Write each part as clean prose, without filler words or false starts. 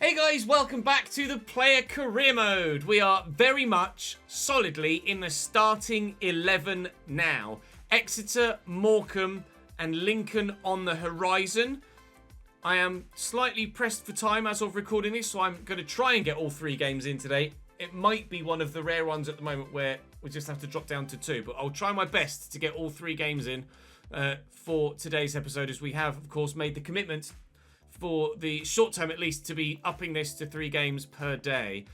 Hey guys, welcome back to the player career mode. We are very much solidly in the starting 11 now. Exeter, Morecambe and Lincoln on the horizon. I am slightly pressed for time as of recording this, so I'm going to try and get all 3 games in today. It might be one of the rare ones at the moment where we just have to drop down to 2, but I'll try my best to get all 3 games in for today's episode, as we have, of course, made the commitment for the short term at least to be upping this to 3 games per day.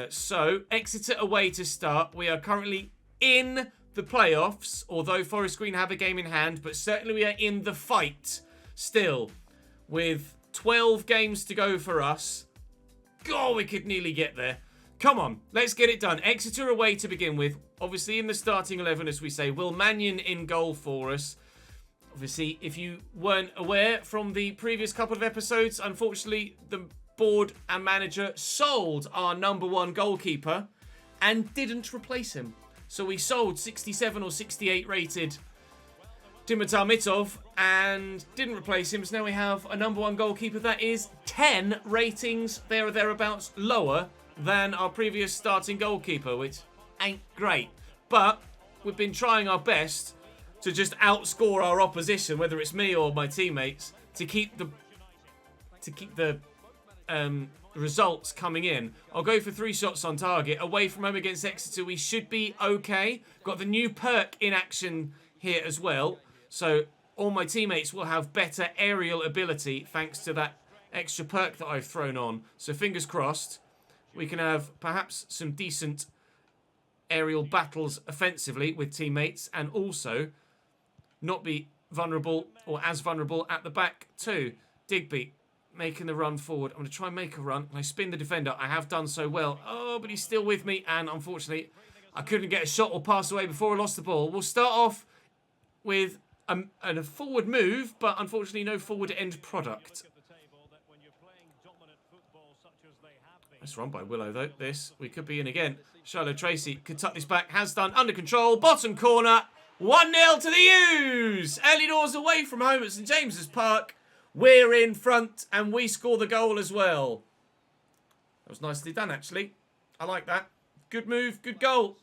So Exeter away to start. We are currently in the playoffs, although Forest Green have a game in hand, but certainly we are in the fight still with 12 games to go for us. God, we could nearly get there. Come on, let's get it done. Exeter away to begin with. Obviously in the starting 11, as we say. Will Mannion in goal for us. Obviously, if you weren't aware from the previous couple of episodes, unfortunately, the board and manager sold our #1 goalkeeper and didn't replace him. So we sold 67 or 68 rated Dimitar Mitov and didn't replace him. So now we have a #1 goalkeeper that is 10 ratings there or thereabouts lower than our previous starting goalkeeper, which ain't great. But we've been trying our best to just outscore our opposition, whether it's me or my teammates, to keep the results coming in. I'll go for 3 shots on target. Away from home against Exeter, we should be okay. Got the new perk in action here as well. So all my teammates will have better aerial ability thanks to that extra perk that I've thrown on. So fingers crossed, we can have perhaps some decent aerial battles offensively with teammates, and also not be vulnerable or as vulnerable at the back too. Digby making the run forward. I'm going to try and make a run. I spin the defender. I have done so well. Oh, but he's still with me, and unfortunately I couldn't get a shot or pass away before I lost the ball. We'll start off with a forward move, but unfortunately no forward end product. Nice run by Willow though. This, we could be in again. Shiloh Tracy could tuck this back. Has done. Under control. Bottom corner. 1-0 to the U's. Early doors away from home at St James's Park. We're in front and we score the goal as well. That was nicely done, actually. I like that. Good move, good goal.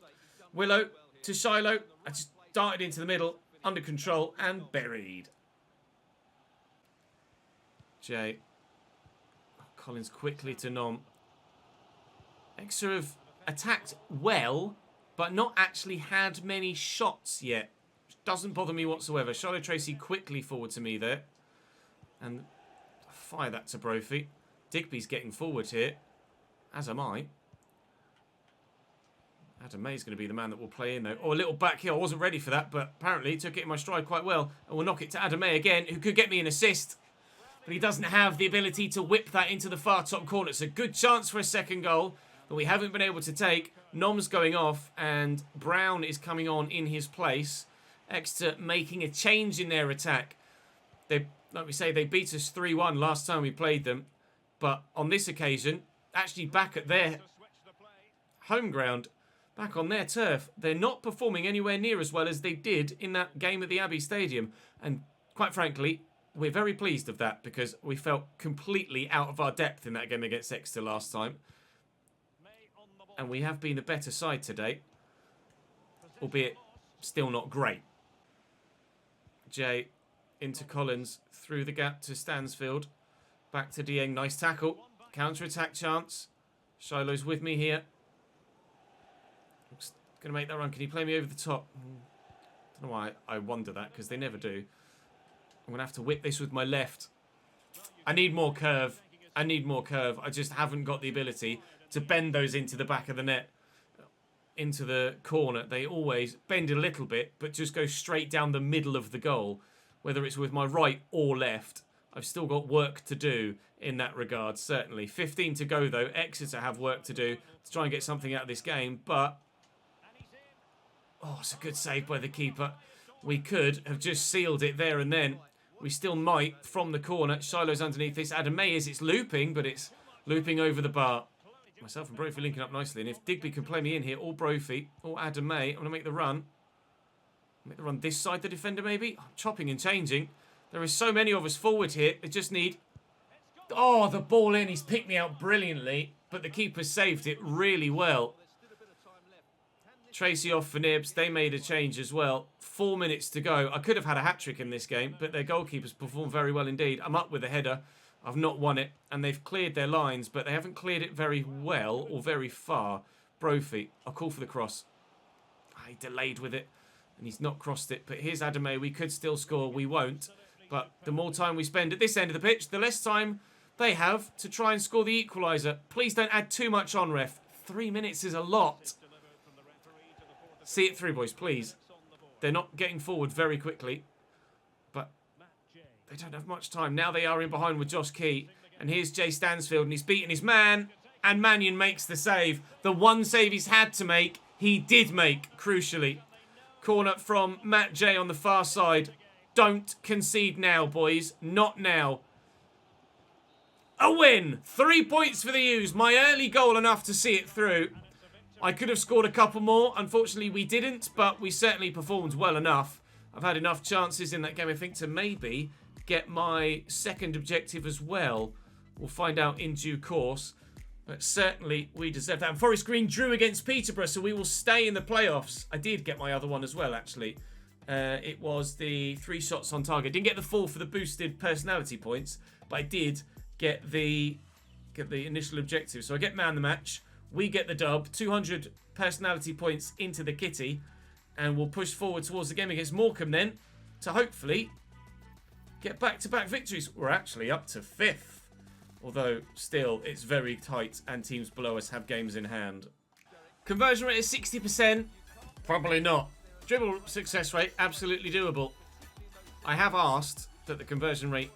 Willow to Shiloh. I just darted into the middle, under control and buried. Jay. Collins quickly to Nom. Exeter have attacked well, but not actually had many shots yet. Which doesn't bother me whatsoever. Shiloh Tracy quickly forward to me there. And fire that to Brophy. Digby's getting forward here, as am I. Adam May's going to be the man that will play in though. Oh, a little back heel. I wasn't ready for that, but apparently took it in my stride quite well. And we'll knock it to Adam May again, who could get me an assist. But he doesn't have the ability to whip that into the far top corner. It's a good chance for a second goal that we haven't been able to take. Nom's going off and Brown is coming on in his place. Exeter making a change in their attack. They, like we say, they beat us 3-1 last time we played them. But on this occasion, actually back at their home ground, back on their turf, they're not performing anywhere near as well as they did in that game at the Abbey Stadium. And quite frankly, we're very pleased of that because we felt completely out of our depth in that game against Exeter last time. And we have been the better side today, albeit still not great. Jay into Collins, through the gap to Stansfield. Back to Dieng, nice tackle. Counter-attack chance. Shiloh's with me here. Looks going to make that run. Can he play me over the top? I don't know why I wonder that, because they never do. I'm going to have to whip this with my left. I need more curve. I need more curve. I just haven't got the ability to bend those into the back of the net, into the corner. They always bend a little bit, but just go straight down the middle of the goal, whether it's with my right or left. I've still got work to do in that regard, certainly. 15 to go, though. Exeter have work to do to try and get something out of this game, but oh, it's a good save by the keeper. We could have just sealed it there and then. We still might from the corner. Shiloh's underneath this. Adam May is. It's looping, but it's looping over the bar. Myself and Brophy linking up nicely. And if Digby can play me in here, or Brophy, or Adam May, I'm going to make the run. Make the run this side, the defender maybe. I'm chopping and changing. There are so many of us forward here. They just need Oh, the ball in. He's picked me out brilliantly, but the keeper saved it really well. Tracy off for Nibs. They made a change as well. 4 minutes to go. I could have had a hat-trick in this game, but their goalkeepers performed very well indeed. I'm up with a header. I've not won it, and they've cleared their lines, but they haven't cleared it very well or very far. Brophy. I'll call for the cross. He delayed with it, and he's not crossed it. But here's Adame. We could still score. We won't. But the more time we spend at this end of the pitch, the less time they have to try and score the equaliser. Please don't add too much on, ref. 3 minutes is a lot. See it through, boys, please. They're not getting forward very quickly, but they don't have much time. Now they are in behind with Josh Key. And here's Jay Stansfield, and he's beaten his man. And Mannion makes the save. The one save he's had to make, he did make, crucially. Corner from Matt J on the far side. Don't concede now, boys. Not now. A win! 3 points for the U's. My early goal enough to see it through. I could have scored a couple more. Unfortunately, we didn't, but we certainly performed well enough. I've had enough chances in that game, I think, to maybe get my second objective as well. We'll find out in due course. But certainly, we deserve that. And Forest Green drew against Peterborough, so we will stay in the playoffs. I did get my other one as well, actually. It was the 3 shots on target. Didn't get the 4 for the boosted personality points, but I did get the initial objective. So I get man the match. We get the dub. 200 personality points into the kitty. And we'll push forward towards the game against Morecambe then to hopefully get back-to-back victories. We're actually up to 5th. Although, still, it's very tight and teams below us have games in hand. Conversion rate is 60%. Probably not. Dribble success rate, absolutely doable. I have asked that the conversion rate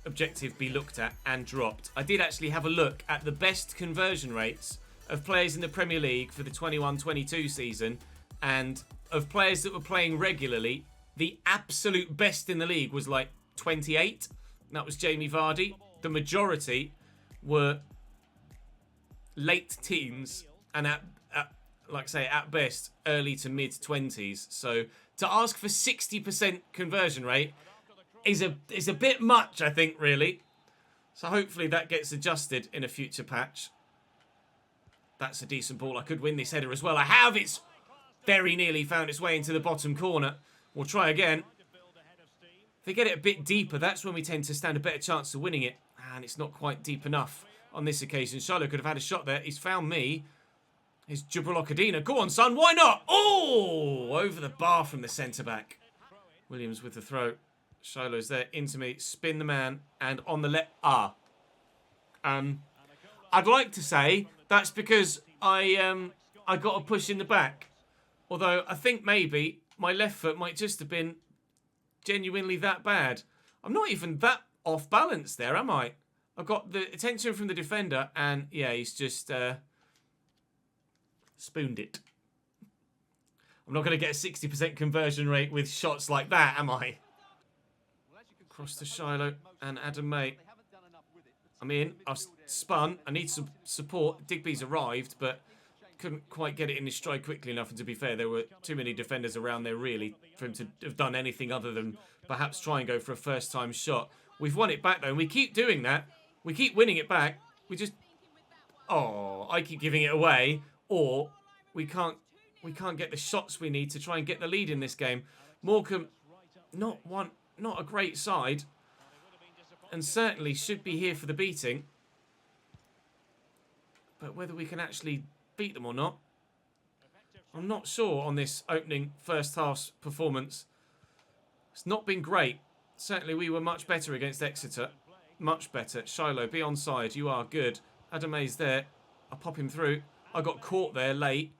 objective be looked at and dropped. I did actually have a look at the best conversion rates of players in the Premier League for the 21-22 season, and of players that were playing regularly, the absolute best in the league was like 28. That was Jamie Vardy. The majority were late teens and like I say, at best, early to mid-20s. So to ask for 60% conversion rate is a bit much, I think, really. So hopefully that gets adjusted in a future patch. That's a decent ball. I could win this header as well. I have. It's very nearly found its way into the bottom corner. We'll try again. If they get it a bit deeper, that's when we tend to stand a better chance of winning it. And it's not quite deep enough on this occasion. Shiloh could have had a shot there. He's found me. Here's Jabril Okadina. Go on, son. Why not? Oh! Over the bar from the centre-back. Williams with the throw. Shiloh's there. Into me. Spin the man. And on the left. I'd like to say that's because I got a push in the back. Although I think maybe my left foot might just have been genuinely that bad. I'm not even that off balance there, am I? I've got the attention from the defender, and yeah, he's just spooned it. I'm not going to get a 60% conversion rate with shots like that, am I? Cross to Shiloh and Adam May. I'm in. I've spun. I need some support. Digby's arrived, but couldn't quite get it in his stride quickly enough. And to be fair, there were too many defenders around there, really, for him to have done anything other than perhaps try and go for a first-time shot. We've won it back, though, and we keep doing that. We keep winning it back. We just... Oh, I keep giving it away. Or we can't get the shots we need to try and get the lead in this game. Morecambe, not a great side. And certainly should be here for the beating. But whether we can actually beat them or not, I'm not sure on this opening first half's performance. It's not been great. Certainly we were much better against Exeter. Much better. Shiloh, be onside. You are good. Adame's there. I'll pop him through. I got caught there late.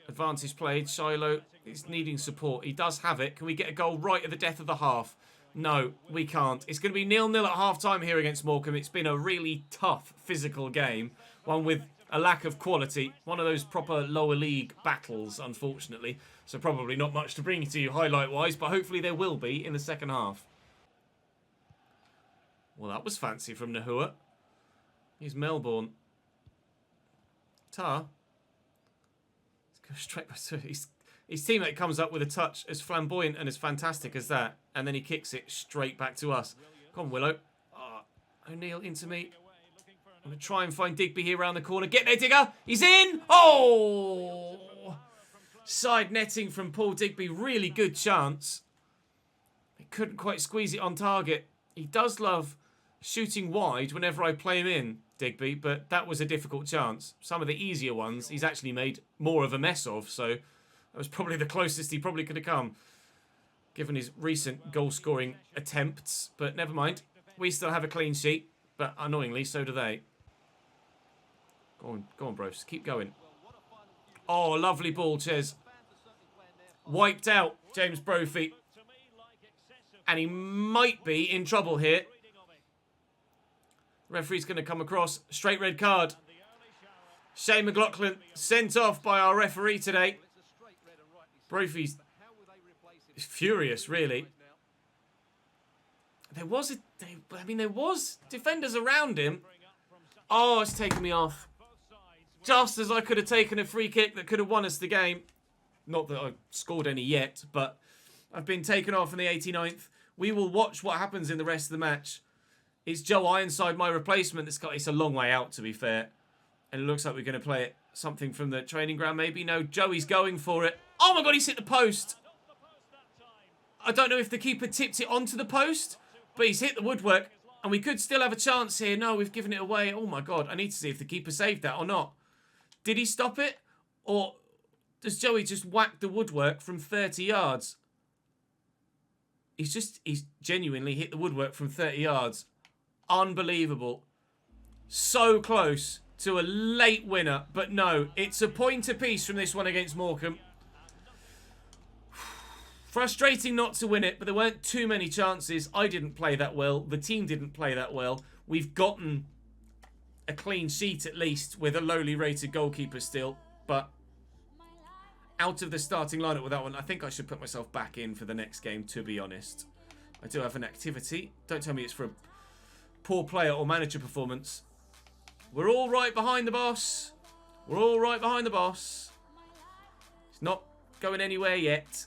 Advantage played. Shiloh is needing support. He does have it. Can we get a goal right at the death of the half? No, we can't. It's going to be 0-0 at half-time here against Morecambe. It's been a really tough physical game. One with a lack of quality. One of those proper lower league battles, unfortunately. So probably not much to bring to you highlight-wise, but hopefully there will be in the second half. Well, that was fancy from Nahua. He's Melbourne. Tar. Let's go straight back to his teammate comes up with a touch as flamboyant and as fantastic as that, and then he kicks it straight back to us. Come on, Willow. Oh, O'Neill into me. I'm going to try and find Digby here around the corner. Get there, Digger. He's in. Oh! Side netting from Paul Digby. Really good chance. He couldn't quite squeeze it on target. He does love shooting wide whenever I play him in, Digby, but that was a difficult chance. Some of the easier ones he's actually made more of a mess of, so that was probably the closest he probably could have come, given his recent goal-scoring attempts. But never mind. We still have a clean sheet, but annoyingly, so do they. Go on, bros. Keep going. Oh, lovely ball, Ches. Wiped out, James Brophy. And he might be in trouble here. Referee's going to come across. Straight red card. Shane McLaughlin sent off by our referee today. Brophy's furious, really. There was defenders around him. Oh, it's taken me off. Just as I could have taken a free kick that could have won us the game. Not that I've scored any yet, but I've been taken off in the 89th. We will watch what happens in the rest of the match. Is Joe Ironside my replacement? It's a long way out, to be fair. And it looks like we're going to play it something from the training ground, maybe. No, Joey's going for it. Oh, my God, he's hit the post. I don't know if the keeper tipped it onto the post, but he's hit the woodwork. And we could still have a chance here. No, we've given it away. Oh, my God. I need to see if the keeper saved that or not. Did he stop it? Or does Joey just whack the woodwork from 30 yards? He's genuinely hit the woodwork from 30 yards. Unbelievable. So close to a late winner. But no, it's a point apiece from this one against Morecambe. Frustrating not to win it, but there weren't too many chances. I didn't play that well. The team didn't play that well. We've gotten a clean sheet at least with a lowly rated goalkeeper still. But out of the starting lineup with that one, I think I should put myself back in for the next game, to be honest. I do have an activity. Don't tell me it's for a poor player or manager performance. We're all right behind the boss. We're all right behind the boss. It's not going anywhere yet.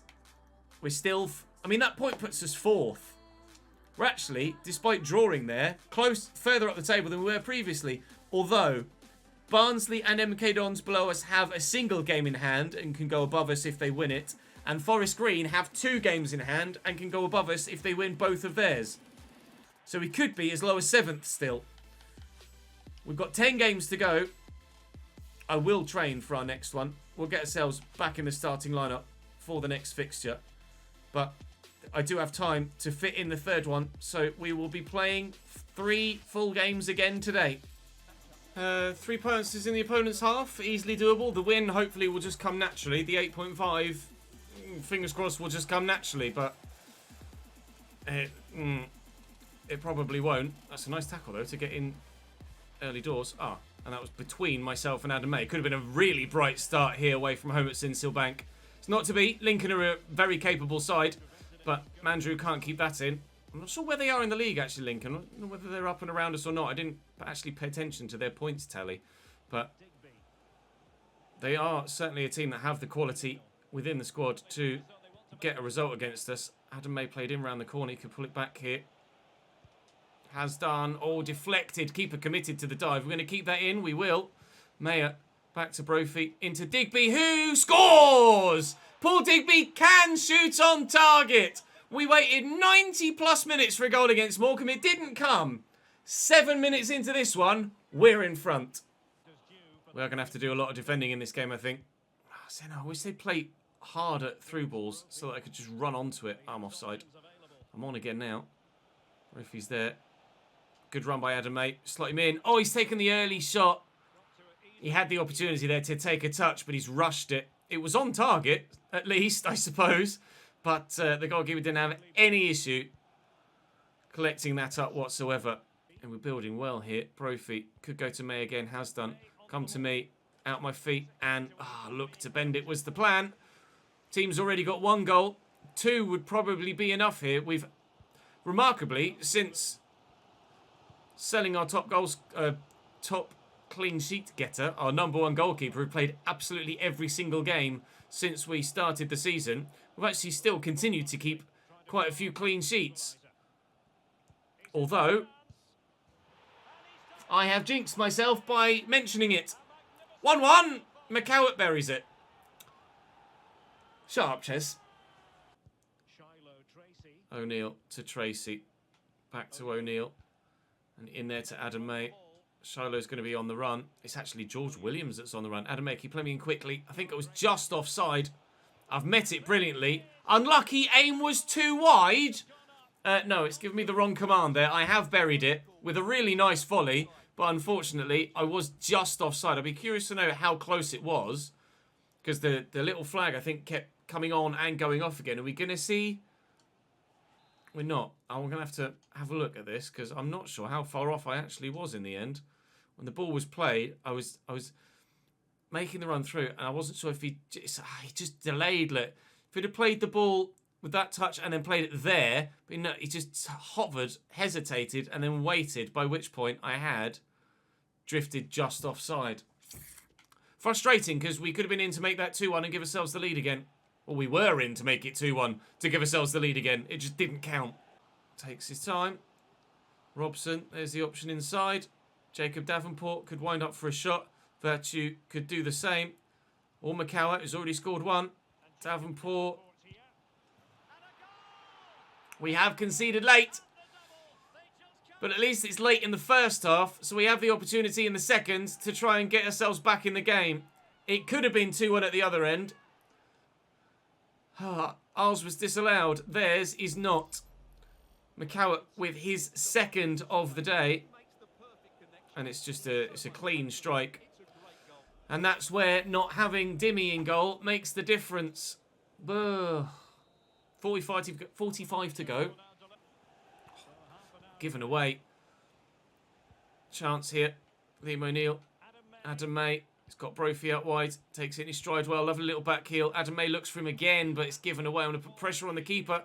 We're still... I mean, that point puts us fourth. We're actually, despite drawing there, close, further up the table than we were previously. Although, Barnsley and MK Dons below us have a single game in hand and can go above us if they win it. And Forest Green have 2 games in hand and can go above us if they win both of theirs. So we could be as low as 7th still. We've got 10 games to go. I will train for our next one. We'll get ourselves back in the starting lineup for the next fixture. But I do have time to fit in the 3rd one. So we will be playing 3 full games again today. 3 points is in the opponent's half. Easily doable. The win hopefully will just come naturally. The 8.5, fingers crossed, will just come naturally. But it probably won't. That's a nice tackle, though, to get in early doors. And that was between myself and Adam May. Could have been a really bright start here away from home at Sincil-Bank. It's not to be. Lincoln are a very capable side. But Mandrew can't keep that in. I'm not sure where they are in the league, actually, Lincoln. I don't know whether they're up and around us or not. I didn't actually pay attention to their points tally. But they are certainly a team that have the quality within the squad to get a result against us. Adam May played in round the corner. He could pull it back here. Has done. Oh, deflected. Keeper committed to the dive. We're going to keep that in. We will. Mayer back to Brophy. Into Digby, who scores! Paul Digby can shoot on target. We waited 90 plus minutes for a goal against Morecambe. It didn't come. 7 minutes into this one, we're in front. We're going to have to do a lot of defending in this game, I think. I wish they'd play harder through balls so that I could just run onto it. I'm offside. I'm on again now. Brophy's there. Good run by Adam May. Slot him in. Oh, he's taken the early shot. He had the opportunity there to take a touch, but he's rushed it. It was on target, at least, I suppose. But the goalkeeper didn't have any issue collecting that up whatsoever. And we're building well here. Brophy could go to May again. Has done. Come to me. Out my feet. And look to bend it was the plan. Team's already got 1 goal. 2 would probably be enough here. We've, remarkably, since selling our top clean sheet getter, our #1 goalkeeper, who played absolutely every single game since we started the season, we've actually still continued to keep quite a few clean sheets. Although, I have jinxed myself by mentioning it. 1-1. McCowett buries it. Shut up, Ches. O'Neill to Tracy. Back to O'Neill. And in there to Adam May. Shiloh's going to be on the run. It's actually George Williams that's on the run. Adam May, keep playing in quickly. I think it was just offside. I've met it brilliantly. Unlucky, aim was too wide. No, it's given me the wrong command there. I have buried it with a really nice volley. But unfortunately, I was just offside. I'd be curious to know how close it was. Because the little flag, I think, kept coming on and going off again. Are we going to see? We're not. I'm going to have a look at this. Because I'm not sure how far off I actually was in the end. When the ball was played, I was making the run through. And I wasn't sure if he just delayed. Look. If he'd have played the ball with that touch and then played it there. But no, he just hovered, hesitated, and then waited. By which point I had drifted just offside. Frustrating, because we could have been in to make that 2-1 and give ourselves the lead again. Well, we were in to make it 2-1 to give ourselves the lead again. It just didn't count. Takes his time. Robson, there's the option inside. Jacob Davenport could wind up for a shot. Virtue could do the same. Or McCowett, who's already scored one. Davenport. We have conceded late. But at least it's late in the first half, so we have the opportunity in the second to try and get ourselves back in the game. It could have been 2-1 at the other end. Ours was disallowed. Theirs is not. McCowett with his second of the day. And it's just it's a clean strike. And that's where not having Dimmy in goal makes the difference. 45 to go. Given away. Chance here. Liam O'Neill. Adam May. He's got Brophy out wide. Takes it in his stride well. Lovely little back heel. Adam May looks for him again, but it's given away. I'm going to put pressure on the keeper.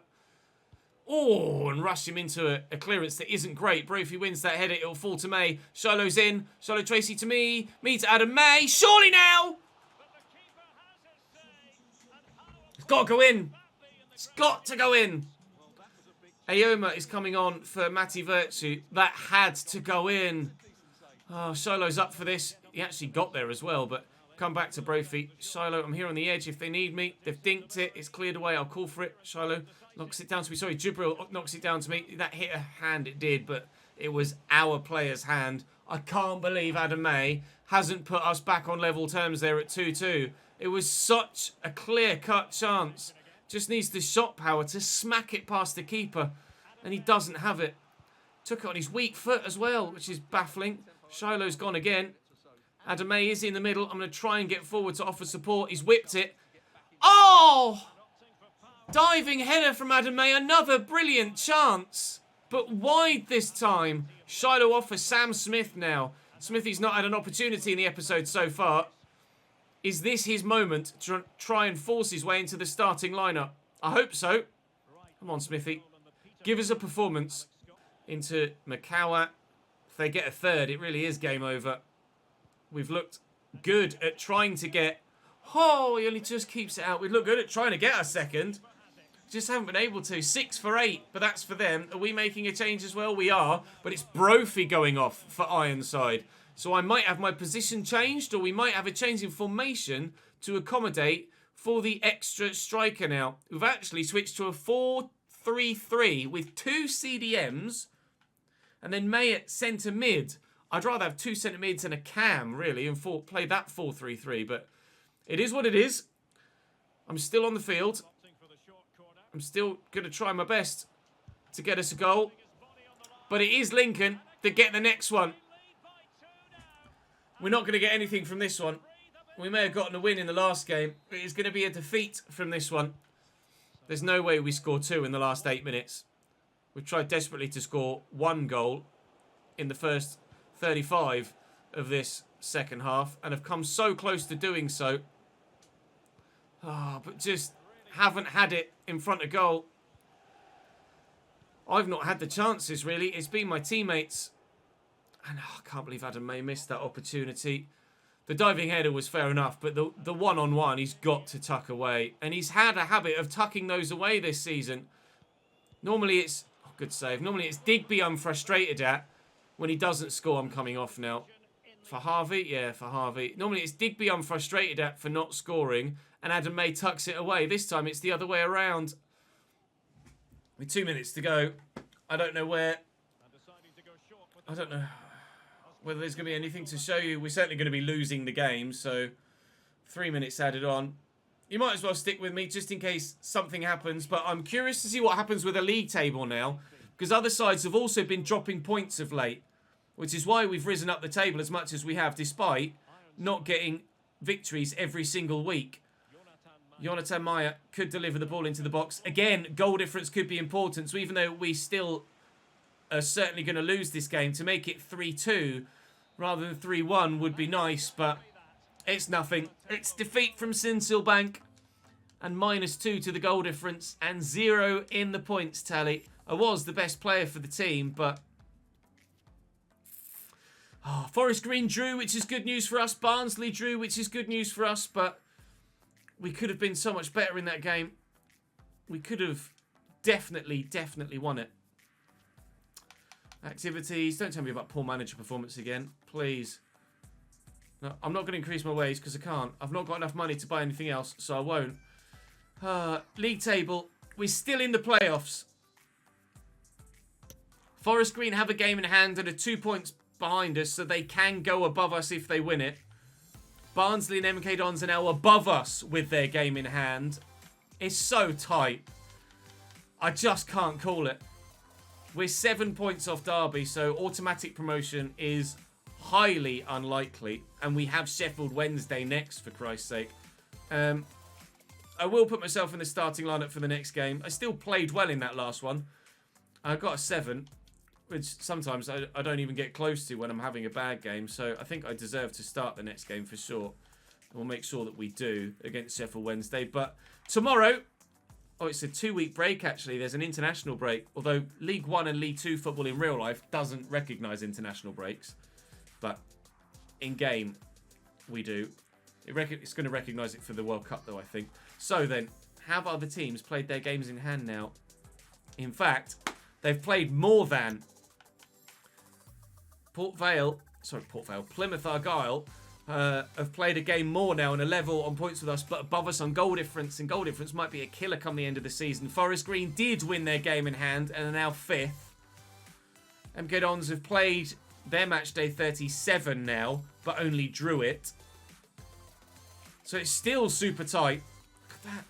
Oh, and rush him into a clearance that isn't great. Brophy wins that header. It'll fall to May. Shiloh's in. Shiloh Tracy to me. Me to Adam May. Surely now! It's got to go in. It's got to go in. Ayoma is coming on for Matty Virtue. That had to go in. Oh, Shiloh's up for this. He actually got there as well, but come back to Brophy. Shiloh, I'm here on the edge if they need me. They've dinked it. It's cleared away. I'll call for it. Shiloh knocks it down to me. Sorry, Jibril knocks it down to me. That hit a hand, it did, but it was our player's hand. I can't believe Adam May hasn't put us back on level terms there at 2-2. It was such a clear-cut chance. Just needs the shot power to smack it past the keeper. And he doesn't have it. Took it on his weak foot as well, which is baffling. Shiloh's gone again. Adam May is in the middle. I'm going to try and get forward to offer support. He's whipped it. Oh! Diving header from Adam May. Another brilliant chance. But wide this time. Shiloh off for Sam Smith now. Smithy's not had an opportunity in the episode so far. Is this his moment to try and force his way into the starting lineup? I hope so. Come on, Smithy. Give us a performance. Into McCowett. If they get a third, it really is game over. We've looked good at trying to get... Oh, he only just keeps it out. We've looked good at trying to get a second. Just haven't been able to. 6 for 8, but that's for them. Are we making a change as well? We are. But it's Brophy going off for Ironside. So I might have my position changed, or we might have a change in formation to accommodate for the extra striker now. We've actually switched to a 4-3-3 with 2 CDMs and then May at centre mid. I'd rather have 2 centre mids and a cam, really, and play that 4-3-3, but it is what it is. I'm still on the field. I'm still going to try my best to get us a goal. But it is Lincoln that get the next one. We're not going to get anything from this one. We may have gotten a win in the last game, but it's going to be a defeat from this one. There's no way we score 2 in the last 8 minutes. We've tried desperately to score 1 goal in the first 35 of this second half and have come so close to doing so. But just haven't had it in front of goal. I've not had the chances, really. It's been my teammates. And I can't believe Adam May missed that opportunity. The diving header was fair enough, but the one-on-one he's got to tuck away. And he's had a habit of tucking those away this season. Normally it's... Oh, good save. Normally it's Digby I'm frustrated at. When he doesn't score, I'm coming off now. For Harvey? Yeah, for Harvey. Normally it's Digby I'm frustrated at for not scoring, and Adam May tucks it away. This time it's the other way around. With 2 minutes to go, I don't know where... I don't know whether there's going to be anything to show you. We're certainly going to be losing the game, so 3 minutes added on. You might as well stick with me just in case something happens, but I'm curious to see what happens with the league table now, because other sides have also been dropping points of late, which is why we've risen up the table as much as we have, despite not getting victories every single week. Jonathan Meyer could deliver the ball into the box. Again, goal difference could be important, so even though we still are certainly going to lose this game, to make it 3-2 rather than 3-1 would be nice, but it's nothing. It's defeat from Sinselbank and -2 to the goal difference and 0 in the points tally. I was the best player for the team, but... Forest Green drew, which is good news for us. Barnsley drew, which is good news for us, but we could have been so much better in that game. We could have definitely won it. Activities. Don't tell me about poor manager performance again, please. No, I'm not going to increase my wage because I can't. I've not got enough money to buy anything else, so I won't. League table. We're still in the playoffs. Forest Green have a game in hand and are 2 points behind us, so they can go above us if they win it. Barnsley and MK Dons are now above us with their game in hand. It's so tight. I just can't call it. We're 7 points off Derby, so automatic promotion is highly unlikely. And we have Sheffield Wednesday next, for Christ's sake. I will put myself in the starting lineup for the next game. I still played well in that last one. I got a 7, which sometimes I don't even get close to when I'm having a bad game. So I think I deserve to start the next game for sure. And we'll make sure that we do against Sheffield Wednesday. But tomorrow... Oh, it's a 2-week break, actually. There's an international break. Although League 1 and League 2 football in real life doesn't recognise international breaks. But in-game, we do. It's going to recognise it for the World Cup, though, I think. So then, have other teams played their games in hand now? In fact, they've played more than Plymouth Argyle have played a game more now and a level on points with us, but above us on goal difference, and goal difference might be a killer come the end of the season. Forest Green did win their game in hand and are now 5th. MK Dons have played their match day 37 now, but only drew it. So it's still super tight. Look at that.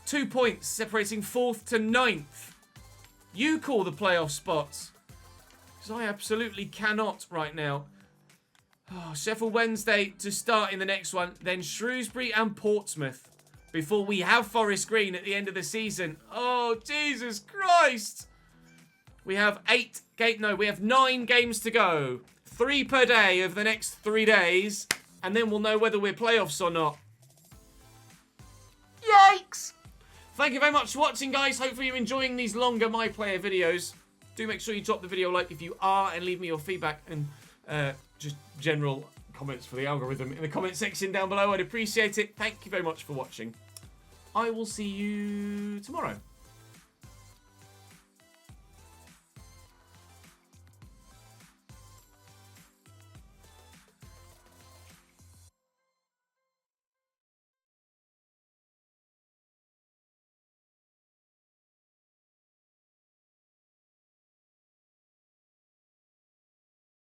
2 points separating 4th to 9th. You call the playoff spots. Because I absolutely cannot right now. Oh, Sheffield Wednesday to start in the next one. Then Shrewsbury and Portsmouth. Before we have Forest Green at the end of the season. Oh, Jesus Christ. We have 9 games to go. 3 per day over the next 3 days. And then we'll know whether we're playoffs or not. Yikes. Thank you very much for watching, guys. Hopefully you're enjoying these longer My Player videos. Do make sure you drop the video a like if you are, and leave me your feedback and just general comments for the algorithm in the comment section down below. I'd appreciate it. Thank you very much for watching. I will see you tomorrow.